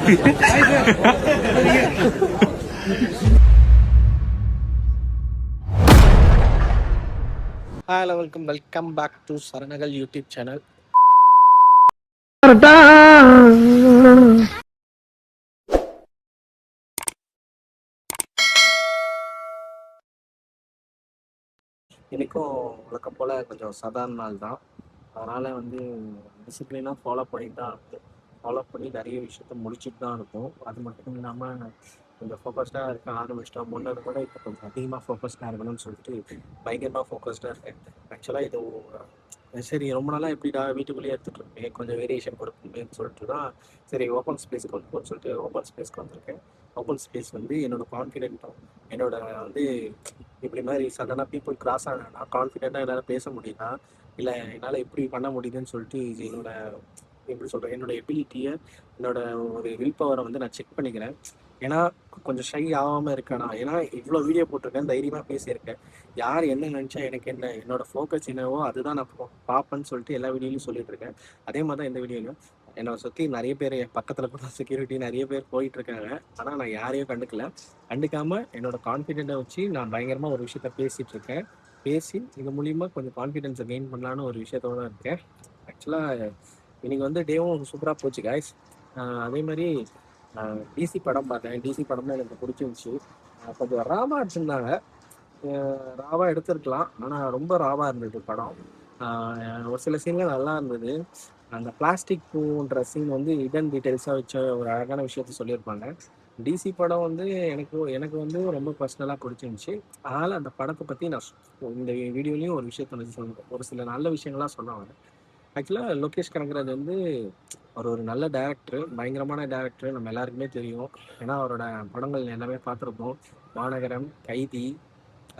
Hello welcome back to Saranagal YouTube channel. இன்றைக்கும் வழக்கம் போல் கொஞ்சம் சாதாரண நாள் தான். அதனால் வந்து டிசிப்ளினாக ஃபாலோ பண்ணி நிறைய விஷயத்த முடிச்சுட்டு தான் இருக்கும். அது மட்டும் இல்லாமல் கொஞ்சம் ஃபோக்கஸ்டாக இருக்க ஆரம்பிச்சிட்டோம். முன்னாடி கூட இப்போ கொஞ்சம் அதிகமாக ஃபோக்கஸ்டாக இருக்கணும்னு சொல்லிட்டு பயங்கரமாக ஃபோக்கஸ்டாக இருக்கேன். ஆக்சுவலாக இது சரி ரொம்ப நாளாக எப்படிடா வீட்டுக்குள்ளேயே எடுத்துகிட்டு இருக்கேன், கொஞ்சம் வேரியேஷன் கொடுப்பேன்னு சொல்லிட்டு தான் சரி ஓப்பன் ஸ்பேஸ்க்கு வந்துப்போன்னு சொல்லிட்டு ஓப்பன் ஸ்பேஸ்க்கு வந்திருக்கேன். ஓப்பன் ஸ்பேஸ் வந்து என்னோடய கான்ஃபிடென்ட்டும் என்னோட வந்து இப்படி மாதிரி சடனாக பீப்புள் கிராஸ் ஆனா கான்ஃபிடென்ட்டாக என்னால் பேச முடியுதா, இல்லை என்னால் எப்படி பண்ண முடியுதுன்னு சொல்லிட்டு என்னோட எப்படி சொல்கிறேன், என்னோட எபிலிட்டியை என்னோட ஒரு வில் பவரை வந்து நான் செக் பண்ணிக்கிறேன். ஏன்னா கொஞ்சம் ஷை ஆகாமல் இருக்கேனா, ஏன்னா இவ்வளோ வீடியோ போட்டிருக்கேன், தைரியமாக பேசியிருக்கேன். யார் என்ன நினச்சா எனக்கு என்ன, என்னோட ஃபோக்கஸ் என்னவோ அதுதான் நான் பார்ப்பேன்னு சொல்லிட்டு எல்லா வீடியோலையும் சொல்லிட்டு இருக்கேன். அதே மாதிரி தான் இந்த வீடியோலையும் என்னை சுற்றி நிறைய பேர் என் பக்கத்தில் கூட செக்யூரிட்டி நிறைய பேர் போயிட்டுருக்காங்க. ஆனால் நான் யாரையும் கண்டுக்காமல் என்னோட கான்ஃபிடென்ட்டை வச்சு நான் பயங்கரமாக ஒரு விஷயத்த பேசிகிட்ருக்கேன். பேசி இது மூலிமா கொஞ்சம் கான்ஃபிடென்ஸை கெயின் பண்ணலான்னு ஒரு விஷயத்தோட இருக்கேன். ஆக்சுவலாக இன்றைக்கி வந்து டேவும் சூப்பராக போச்சு காய்ஸ். அதே மாதிரி டிசி படம் பார்த்தேன். டிசி படம்லாம் எனக்கு பிடிச்சிருந்துச்சு. கொஞ்சம் ராவா எடுத்திருந்தாங்க, ராவாக எடுத்திருக்கலாம், ஆனால் ரொம்ப ராவாக இருந்தது படம். ஒரு சில சீன்கள் நல்லா இருந்தது. அந்த பிளாஸ்டிக் பூன்ற சீன் வந்து ஹிடன் டீட்டெயில்ஸாக வச்ச ஒரு அழகான விஷயத்த சொல்லியிருப்பாங்க. டிசி படம் வந்து எனக்கு வந்து ரொம்ப பர்சனலாக பிடிச்சிருந்துச்சு. அதனால் அந்த படத்தை பற்றி நான் இந்த வீடியோலையும் ஒரு விஷயத்த வந்து சொல்லுவேன், ஒரு சில நல்ல விஷயங்கள்லாம் சொல்ல வரேன். ஆக்சுவலாக லோகேஷ் கனகராஜ் வந்து ஒரு நல்ல டேரக்டர், பயங்கரமான டேரக்டர், நம்ம எல்லாருக்குமே தெரியும். ஏன்னா அவரோட படங்கள் எல்லாமே பார்த்துருப்போம். மாநகரம், கைதி,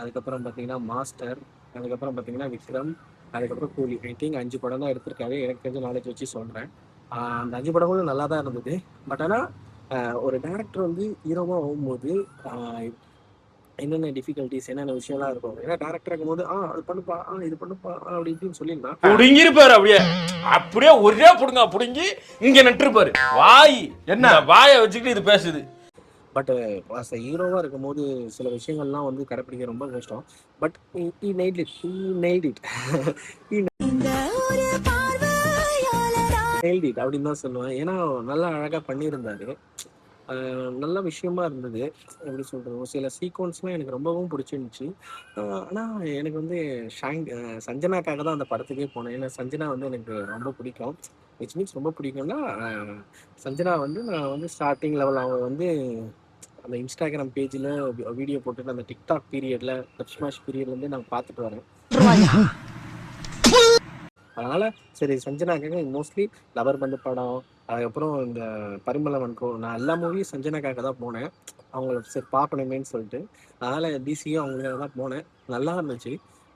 அதுக்கப்புறம் பார்த்தீங்கன்னா மாஸ்டர், அதுக்கப்புறம் பார்த்தீங்கன்னா விக்ரம், அதுக்கப்புறம் கூலி. ஐ திங்க் 5 படம் தான் எடுத்திருக்காரு. எனக்கு தெரிஞ்ச நாலேஜ் வச்சு சொல்கிறேன். அந்த 5 படங்களும் நல்லா தான் இருந்தது. பட் ஆனால் ஒரு டேரக்டர் வந்து ஹீரோவாக ஆகும்போது என்னென்ன டிஃபிகல்ட்டிஸ், என்னென்ன விஷயம்லாம் இருக்கும். ஏன்னா டேரக்டர் இருக்கும்போது அது பண்ணுப்பா, இது பண்ணுப்பா அப்படி இப்படின்னு சொல்லியிருந்தான். புடுங்கிருப்பாரு. அப்படியே அப்படியே ஒரே புடுங்கி இங்க நட்டுருப்பாரு. வாய் என்ன வாயை வச்சுக்கிட்டு இது பேசுது. பட் அஸ் அ ஹீரோவாக இருக்கும்போது சில விஷயங்கள்லாம் வந்து கடைப்பிடிக்க ரொம்ப கஷ்டம். பட் he nailed it அப்படின்னு தான் சொல்லுவேன். ஏன்னா நல்லா அழகாக பண்ணியிருந்தாரு. நல்ல விஷயமா இருந்தது. எப்படி சொல்கிறது, ஒரு சில சீக்வன்ஸ்லாம் எனக்கு ரொம்பவும் பிடிச்சிருந்துச்சு. ஆனால் எனக்கு வந்து சஞ்சனாக்காக தான் அந்த படத்துக்கே போனேன். ஏன்னா சஞ்சனா வந்து எனக்கு ரொம்ப பிடிக்கும். விச் மீன்ஸ் ரொம்ப பிடிக்கும்னா சஞ்சனா வந்து நான் வந்து ஸ்டார்டிங் லெவல் அவங்க வந்து அந்த இன்ஸ்டாகிராம் பேஜில் வீடியோ போட்டுட்டு அந்த டிக்டாக் பீரியடில் டப்ஸ்மாஷ் பீரியட்லேருந்து நான் பார்த்துட்டு வரேன். அதனால் சரி சஞ்சனாக்காக மோஸ்ட்லி லவர் பந்து படம், அதுக்கப்புறம் இந்த பரிமளவன் நான் எல்லா மூவியும் சஞ்சனாக்காக தான் போனேன். அவங்கள சரி பார்க்கணுமேன்னு சொல்லிட்டு. அதனால் டிசியும் அவங்களுக்காக தான் போனேன். நல்லா இருந்துச்சு.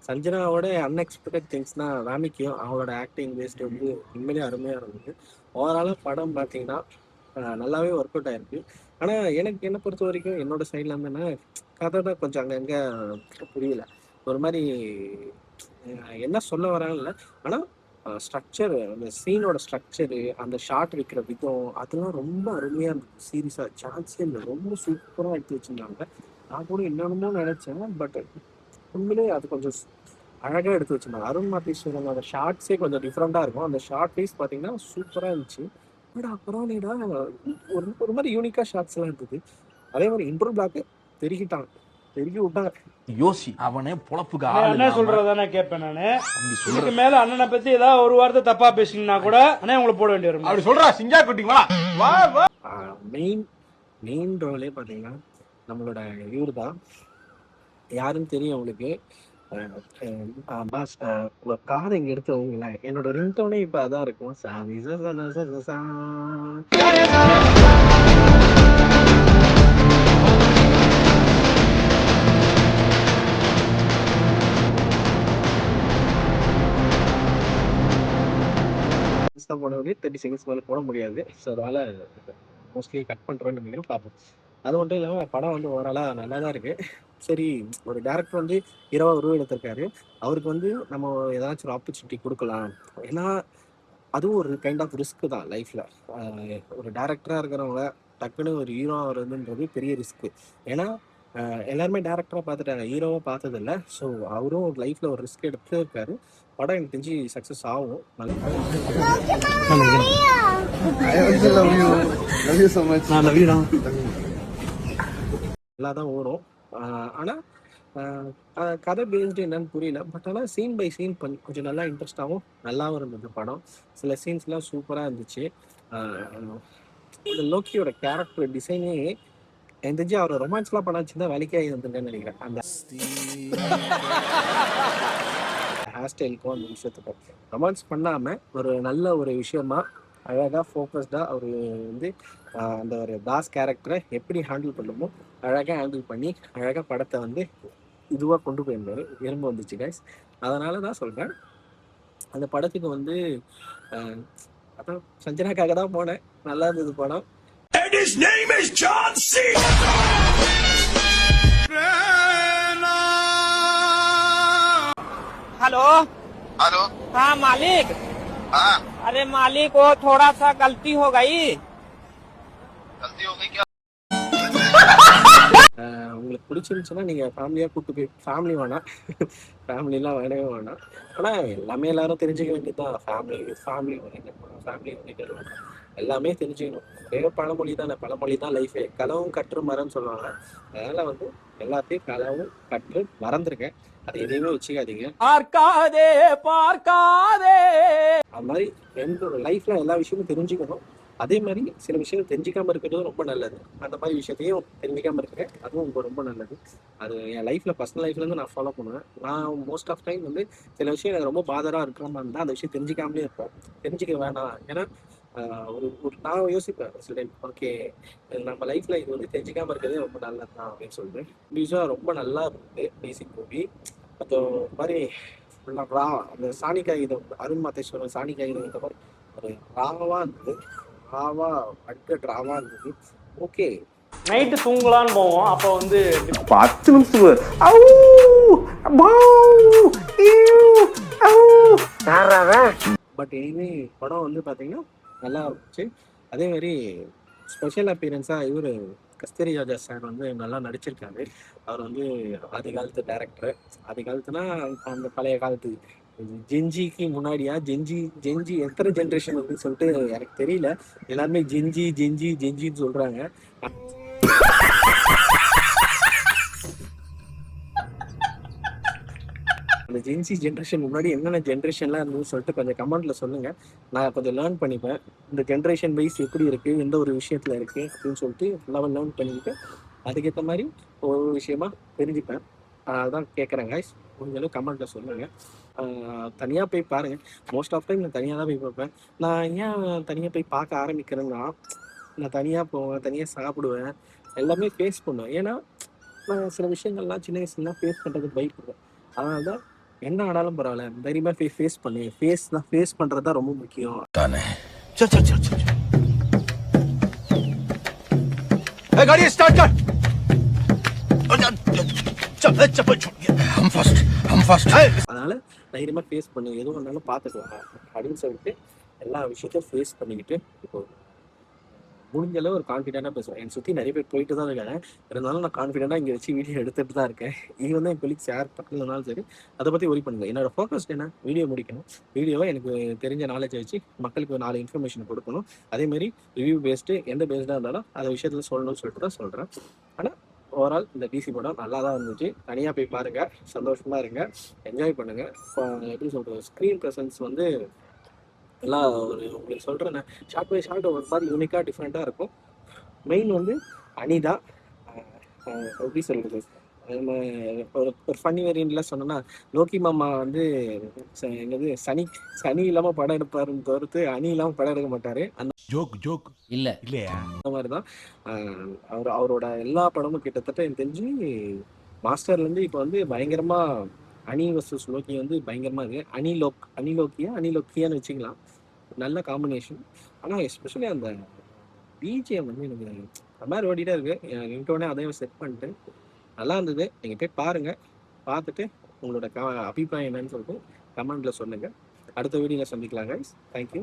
சஞ்சனாவோட அன்எக்ஸ்பெக்டட் திங்ஸ்னால் ராமிக்கும் அவங்களோட ஆக்டிங் வேஸ்ட் வந்து உண்மையிலேயே அருமையாக இருந்தது. ஓவராலாக படம் பார்த்தீங்கன்னா நல்லாவே ஒர்க் அவுட் ஆகிருக்கு. ஆனால் எனக்கு என்னை பொறுத்த வரைக்கும் என்னோட சைடில் இருந்தேன்னா கதை தான் கொஞ்சம் அங்கங்கே புரியல. ஒரு மாதிரி என்ன சொல்ல வராங்கல்ல, ஆனால் ஸ்ட்ரக்சர், அந்த சீனோட ஸ்ட்ரக்சரு, அந்த ஷார்ட் வைக்கிற விதம் அதெல்லாம் ரொம்ப அருமையாக இருந்தது. சீரியஸாக சான்ஸே இல்லை, ரொம்ப சூப்பராக எடுத்து வச்சுருந்தாங்க. நான் கூட என்னென்னமோ நினச்சேன், பட் உண்மையிலே அது கொஞ்சம் அழகாக எடுத்து வச்சுருந்தாங்க. அருண் மாத்தீஸ்வரன் அந்த ஷார்ட்ஸே கொஞ்சம் டிஃப்ரெண்ட்டாக இருக்கும். அந்த ஷார்ட் வைஸ் பார்த்தீங்கன்னா சூப்பராக இருந்துச்சு. பட் பரவாயில்லடா, ஒரு மாதிரி யூனிக்காக ஷார்ட்ஸ்லாம் இருந்தது. அதே மாதிரி இன்ட்ரோ பிளாக்கு பெருக்கி விட்டாங்க. யோசி அவனே பொழப்புக்கு என்ன சொல்றதானே கேட்பேன் நானு. இதுக்கு மேல அண்ணனை பத்தி ஏதாவது ஒரு வார்த்தை தப்பா பேசினா கூட அண்ணே உங்களை போட வேண்டிய வரும். அப்படி சொல்றா சிங்கா குட்டிங்களா. மெயின் ரோலே பார்த்தீங்கன்னா நம்மளோட இவர் தான். யாருன்னு தெரியும் உங்களுக்கு. பாஸ் ஒரு காதை இங்கே எடுத்தவங்களேன், என்னோட ரிங்டோனே இப்போ அதான் இருக்கும். போனவங்களே 30 செகண்ட்ஸ் மேலே போட முடியாது. ஸோ அதனால் மோஸ்ட்லி கட் பண்ணுறோன்னு நினைக்கிறேன். பார்ப்போம். அது மட்டும் இல்லாமல் படம் வந்து ஓவராலாக நல்லா தான் இருக்குது. சரி, ஒரு டேரக்டர் வந்து ஹீரோவாக உருவெடுத்திருக்காரு. அவருக்கு வந்து நம்ம ஏதாச்சும் ஒரு ஆப்பர்ச்சுனிட்டி கொடுக்கலாம். ஏன்னா அதுவும் ஒரு கைண்ட் ஆஃப் ரிஸ்க் தான் லைஃப்பில். ஒரு டேரக்டராக இருக்கிறவங்க டக்குன்னு ஒரு ஹீரோ ஆகிறதுன்றது பெரிய ரிஸ்க்கு. ஏன்னா எல்லாருமே டேரக்டராக பார்த்துட்டாங்க, ஹீரோவாக பார்த்ததில்ல. ஸோ அவரும் லைஃப்பில் ஒரு ரிஸ்க் எடுத்து இருக்காரு. படம் எனக்கு தெரிஞ்சு சக்ஸஸ் ஆகும். நல்லா தான் ஓடும். ஆனால் கதை பேஸ்டு என்னன்னு புரியல. பட் ஆனால் சீன் பை சீன் கொஞ்சம் நல்லா இன்ட்ரெஸ்டாகவும் நல்லாவும் இருந்தது படம். சில சீன்ஸ்லாம் சூப்பராக இருந்துச்சு. இந்த லோக்கியோட கேரக்டர் டிசைனே எனக்கு தெரிஞ்சு அவர் ரொமான்ஸ்லாம் பண்ண வச்சுருந்தா வேலைக்கே ஆகி வந்துருக்கேன்னு நினைக்கிறேன். அந்த ஹேர் ஸ்டைலுக்கும் அந்த விஷயத்துக்கும் ரொமான்ஸ் பண்ணாமல் ஒரு நல்ல ஒரு விஷயமா அழகாக ஃபோக்கஸ்டாக அவர் வந்து அந்த ஒரு தாஸ் கேரக்டரை எப்படி ஹேண்டில் பண்ணுமோ அழகாக ஹேண்டில் பண்ணி அழகாக படத்தை வந்து இதுவாக கொண்டு போயிருந்தார். எறும்பு வந்துச்சு கைஸ். அதனால தான் சொல்கிறேன், அந்த படத்துக்கு வந்து அதான் சஞ்சனாக்காக தான் போனேன். நல்லா இருந்தது படம். Hello hello. हाँ मालिक। हाँ अरे मालिक वो थोड़ा सा गलती हो गई। गलती हो गई क्या? உங்களுக்கு பிடிச்சிருந்துச்சுன்னா நீங்கள் ஃபேமிலியாக கூப்பிட்டு போய் ஃபேமிலி வேணாம், ஃபேமிலிலாம் வேணவே வேணாம். ஆனால் எல்லாமே எல்லாரும் தெரிஞ்சுக்க வேண்டியது தான். ஃபேமிலி எல்லாமே தெரிஞ்சுக்கணும். வேறு பழமொழி தானே, பழமொழி தான் லைஃபே. களவும் கற்று மரம்னு சொல்லுவாங்க. அதனால் வந்து எல்லாத்தையும் களவும் கற்று மறந்துருக்கேன். அது எதையுமே வச்சுக்காதீங்க. பார்க்காதே பார்க்காதே. அது மாதிரி என்னோட லைஃப்பில் எல்லா விஷயமும் தெரிஞ்சுக்கணும். அதே மாதிரி சில விஷயம் தெரிஞ்சிக்காமல் இருக்கிறதும் ரொம்ப நல்லது. அந்த மாதிரி விஷயத்தையும் தெரிஞ்சிக்காமல் இருக்கிறேன், அதுவும் ரொம்ப நல்லது. அது என் லைஃப்பில் பர்சனல் லைஃப்லேருந்து நான் ஃபாலோ பண்ணுவேன். நான் மோஸ்ட் ஆஃப் டைம் வந்து சில விஷயம் எனக்கு ரொம்ப பாதராக இருக்கிற மாதிரி இருந்தால் அந்த விஷயம் தெரிஞ்சிக்காமலே இருப்பேன். தெரிஞ்சிக்க வேணாம். ஏன்னா ஒரு நான் யோசிப்பேன் சில டைம், ஓகே நம்ம லைஃப்பில் இது வந்து தெரிஞ்சிக்காமல் இருக்கிறதே ரொம்ப நல்லது தான் அப்படின்னு சொல்லிட்டு. யூஸ்வலாக ரொம்ப நல்லா இருந்தது பேசிக் மூவி. அது மாதிரி ஃபுல்லாக ரா அந்த சாணி காகிதம், அருண் மாதேஸ்வரன் சாணி காகிதம் இந்த மாதிரி ஒரு ராவாக இருந்தது. ராவா ட்ராவா இருந்தது. ஓகே, நைட்டு தூங்கலான்னு போவோம். அப்போ வந்து 10 நிமிஷத்துக்கு பட் இனிமே படம் வந்து பார்த்தீங்கன்னா நல்லா இருந்துச்சு. அதே மாதிரி ஸ்பெஷல் அப்பியரன்ஸாக இவர் கஸ்தூரி ராஜா சார் வந்து நல்லா நடிச்சிருக்காரு. அவர் வந்து ஆதி காலத்து டேரக்டர். ஆதி காலத்துனா அந்த பழைய காலத்து ஜென்ஜிக்கு முன்னாடியா, ஜென்ஜி எத்தனை ஜென்ரேஷன் அப்படின்னு சொல்லிட்டு எனக்கு தெரியல. எல்லாருமே ஜென்ஜின்னு சொல்றாங்க. அந்த ஜென்சி ஜென்ரேஷன் முன்னாடி என்னென்ன ஜென்ரேஷன்லாம் இருந்ததுன்னு சொல்லிட்டு கொஞ்சம் கமெண்ட்ல சொல்லுங்க. நான் கொஞ்சம் லேர்ன் பண்ணிப்பேன். இந்த ஜென்ரேஷன் வைஸ் எப்படி இருக்கு, எந்த ஒரு விஷயத்துல இருக்கு அப்படின்னு சொல்லிட்டு ஃபுல்லாக லேர்ன் பண்ணிக்கிட்டு அதுக்கேற்ற மாதிரி ஒரு விஷயமா தெரிஞ்சுப்பேன். அதான் கேட்குறேன் கைஸ். முடிஞ்சாலும் கமெண்ட்ல சொல்லுங்க. தனியாக போய் பாருங்க. மோஸ்ட் ஆஃப் டைம் நான் தனியாக தான் போய் பார்ப்பேன். நான் ஏன் தனியாக போய் பார்க்க ஆரம்பிக்கிறேன்னா, நான் தனியாக போவேன், தனியாக சாப்பிடுவேன், எல்லாமே ஃபேஸ் பண்ணுவேன். ஏன்னா நான் சில விஷயங்கள்லாம் சின்ன வயசுலாம் ஃபேஸ் பண்ணுறதுக்கு பயப்படுவேன். அதனால தான் என்ன ஆனாலும் பரவாயில்ல, தைரியமாக போய் ஃபேஸ் பண்ணு. ஃபேஸ் பண்ணுறது தான் ரொம்ப முக்கியம். गाड़ी स्टार्ट कर। हम फर्स्ट। அதனால தைரியமாக ஃபேஸ் பண்ணு, எதுவும் வந்தாலும் பார்த்துக்கலாம் அப்படின்னு சொல்லிட்டு எல்லா விஷயத்தையும் ஃபேஸ் பண்ணிக்கிட்டு இப்போ முடிஞ்ச அளவு ஒரு கான்ஃபிடென்ட்டாக பேசுவேன். என்னை சுற்றி நிறைய பேர் போயிட்டு தான் இருக்காங்க. இருந்தாலும் நான் கான்ஃபிடென்ட்டாக இங்கே வச்சு வீடியோ எடுத்துகிட்டு தான் இருக்கேன். இது வந்து என் கொலீக் ஷேர் பண்ணலனாலும் சரி, அதை பற்றி ஒரி பண்ணுங்க. என்னோட ஃபோக்கஸ் என்ன, வீடியோ முடிக்கணும். வீடியோவை எனக்கு தெரிஞ்ச நாலேஜை வச்சு மக்களுக்கு 4 இன்ஃபர்மேஷன் கொடுக்கணும். அதேமாரி ரிவ்யூ பேஸ்டு எந்த பேஸ்டாக இருந்தாலும் அதை விஷயத்தில் சொல்லணும்னு சொல்லிட்டு தான் சொல்கிறேன். ஆனால் ஓவரால் இந்த டிசி படம் நல்லா தான் இருந்துச்சு. தனியாக போய் பாருங்கள், சந்தோஷமாக இருங்க, என்ஜாய் பண்ணுங்கள். எப்படி சொல்கிறது, ஸ்க்ரீன் ப்ரெசன்ஸ் வந்து எல்லாம் ஒரு உங்களுக்கு சொல்கிறேன். ஷார்ட் பை ஷார்ட் ஒரு மாதிரி யூனிக்காக டிஃப்ரெண்ட்டாக இருக்கும். மெயின் வந்து அணி தான். எப்படி சொல்கிறது, நம்ம ஒரு ஃபன்னி வேரியன்ட்லாம் சொன்னோன்னா, லோக்கி மாமா வந்து என்னது சனி இல்லாமல் படம் எடுப்பாருன்னு தவிர்த்து அணி இல்லாமல் படம் எடுக்க மாட்டார். அந்த ஜோக் இல்லையா? அந்த மாதிரி தான் அவரோட எல்லா படமும் கிட்டத்தட்ட எனக்கு தெரிஞ்சு மாஸ்டர்லேருந்து இப்போ வந்து பயங்கரமாக அணி வர்சஸ் லோக்கி வந்து பயங்கரமாக இருக்குது. அணிலோக்கியான்னு வச்சுக்கலாம். நல்ல காம்பினேஷன். ஆனால் எஸ்பெஷலி அந்த பிஜிஎம் வந்து எனக்கு அது மாதிரி ஓடிட்டே இருக்குது. ரிங்டோனே அதையும் செட் பண்ணிட்டு நல்லா இருந்தது. நீங்கள் போய் பாருங்கள். பார்த்துட்டு உங்களோட அபிப்பிராயம் என்னன்னு சொல்லிட்டு கமெண்ட்டில் சொல்லுங்கள். அடுத்த வீடியோவில் சந்திக்கலாம் கைஸ். தேங்க்யூ.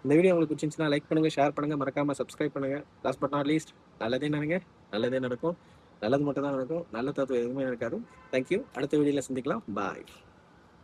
இந்த வீடியோ உங்களுக்கு பிடிச்சிருந்துச்சுன்னா லைக் பண்ணுங்க, ஷேர் பண்ணுங்க, மறக்காம சப்ஸ்கிரைப் பண்ணுங்க. லாஸ்ட் பட் நாட் லீஸ்ட், நல்லதே நினைங்க, நல்லதே நடக்கும். நல்லது மட்டும் தான் நடக்கும், நல்ல தத்துவம் எதுவுமே நடக்காது. தேங்க்யூ. அடுத்த வீடியோல சந்திக்கலாம். பாய்.